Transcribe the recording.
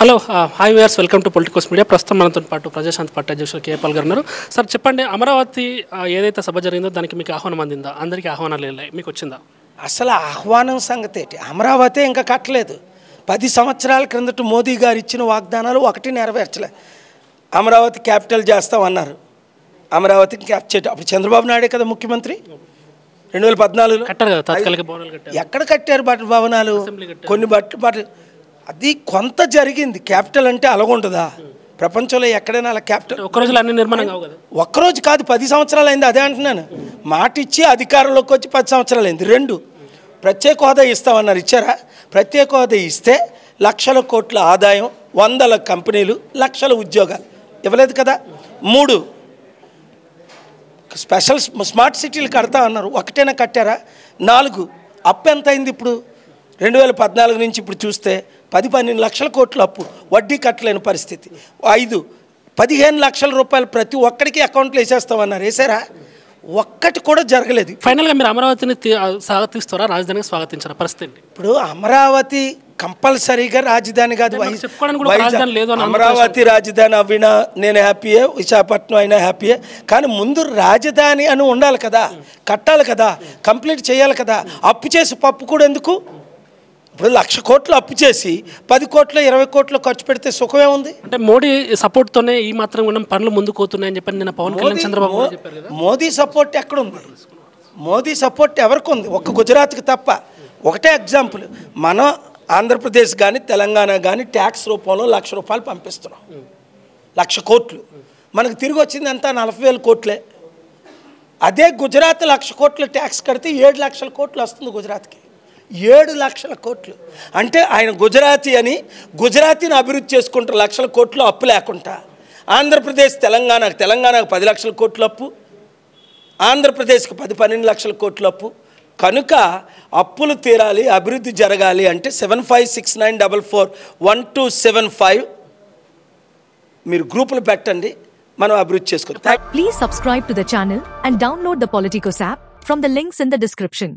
Hello hi viewers, welcome to Politicos media. ప్రస్తుతం మనతో పాటు ప్రజాశాంతి పార్టీ అధ్యక్షులు కేపాల్ గారు ఉన్నారు. సార్ చెప్పండి, అమరావతి ఏదైతే సభ జరిగిందో దానికి మీకు ఆహ్వానం అందిందా? అందరికీ ఆహ్వానాలు వెళ్ళాయి, మీకు వచ్చిందా? అసలు ఆహ్వానం సంగతి ఏంటి? అమరావతి ఇంకా కట్టలేదు. 10 సంవత్సరాల క్రిందట మోదీ గారు ఇచ్చిన వాగ్దానాలు ఒకటి నెరవేర్చలే. అమరావతి క్యాపిటల్ చేస్తామన్నారు. అమరావతికి క్యాప్చర్ అప్పుడు చంద్రబాబు నాయుడే కదా ముఖ్యమంత్రి. 2014లో కట్టారు కదా, తాత్కాలిక భవనాలు కట్టారు. ఎక్కడ కట్టారు భవనాలు? కొన్ని బట్లు అది కొంత జరిగింది. క్యాపిటల్ అంటే అలాగుంటుందా? ప్రపంచంలో ఎక్కడైనా అలా క్యాపిటల్ ఒక్కరోజులో అన్ని నిర్మాణం కావు కదా. ఒక్కరోజు కాదు, 10 సంవత్సరాలు అయింది. అదే అంటున్నాను. మాట ఇచ్చి అధికారంలోకి వచ్చి 10 సంవత్సరాలు అయింది. 2 ప్రత్యేక హోదా ఇస్తామన్నారు, ఇచ్చారా? ప్రత్యేక హోదా ఇస్తే లక్షల కోట్ల ఆదాయం, 100 కంపెనీలు, లక్షల ఉద్యోగాలు ఇవ్వలేదు కదా. 3 స్పెషల్ స్మార్ట్ సిటీలు కడతా అన్నారు, ఒకటైనా కట్టారా? 4 అప్పు ఎంత అయింది ఇప్పుడు? 2014 నుంచి ఇప్పుడు చూస్తే 10-12 లక్షల కోట్ల అప్పు, వడ్డీ కట్టలేని పరిస్థితి. 15 లక్షల రూపాయలు ప్రతి ఒక్కడికి అకౌంట్లో వేసేస్తామన్నారు, వేసారా? ఒక్కటి కూడా జరగలేదు. ఫైనల్గా మీరు అమరావతిని స్వాగతిస్తారా, రాజధానిగా స్వాగతించారా? పరిస్థితి ఇప్పుడు అమరావతి కంపల్సరీగా రాజధాని కాదు. అమరావతి రాజధాని అవినా నేను హ్యాపీయే, విశాఖపట్నం అయినా హ్యాపీయే. కానీ ముందు రాజధాని అని ఉండాలి కదా, కట్టాలి కదా, కంప్లీట్ చేయాలి కదా. అప్పు చేసి పప్పు కూడా ఎందుకు? ఇప్పుడు 1,00,000 కోట్లు అప్పు చేసి 10 కోట్లు 20 కోట్లు ఖర్చు పెడితే సుఖమే ఉంది. అంటే మోడీ సపోర్ట్తోనే ఈ మాత్రం ఉన్న పనులు ముందుకు పోతున్నాయని చెప్పి నేను పవన్ కళ్యాణ్ చంద్రబాబు చెప్పారు కదా. మోదీ సపోర్ట్ ఎక్కడుంది? మోదీ సపోర్ట్ ఎవరికి ఉంది? ఒక్క గుజరాత్కి తప్ప. ఒకటే ఎగ్జాంపుల్, మనం ఆంధ్రప్రదేశ్ కానీ తెలంగాణ కానీ ట్యాక్స్ రూపంలో 1,00,000 రూపాయలు పంపిస్తున్నాం. 1,00,000 కోట్లు మనకు తిరిగి వచ్చింది ఎంత? 40,000 కోట్లే. అదే గుజరాత్ 1,00,000 కోట్ల ట్యాక్స్ కడితే 7 లక్షల కోట్లు వస్తుంది గుజరాత్కి. 7 లక్షల కోట్లు అంటే ఆయన గుజరాతీ అని గుజరాతీని అభివృద్ధి చేసుకుంటారు. 1,00,000 కోట్లు అప్పు లేకుండా. ఆంధ్రప్రదేశ్ తెలంగాణకు 10 లక్షల కోట్ల అప్పు, ఆంధ్రప్రదేశ్కి 10-12 లక్షల కోట్ల అప్పు. కనుక అప్పులు తీరాలి, అభివృద్ధి జరగాలి అంటే 7569441275 మీరు గ్రూపులు పెట్టండి, మనం అభివృద్ధి చేసుకుంటాం. Please subscribe to the channel and download the Politicos app from the links in the description.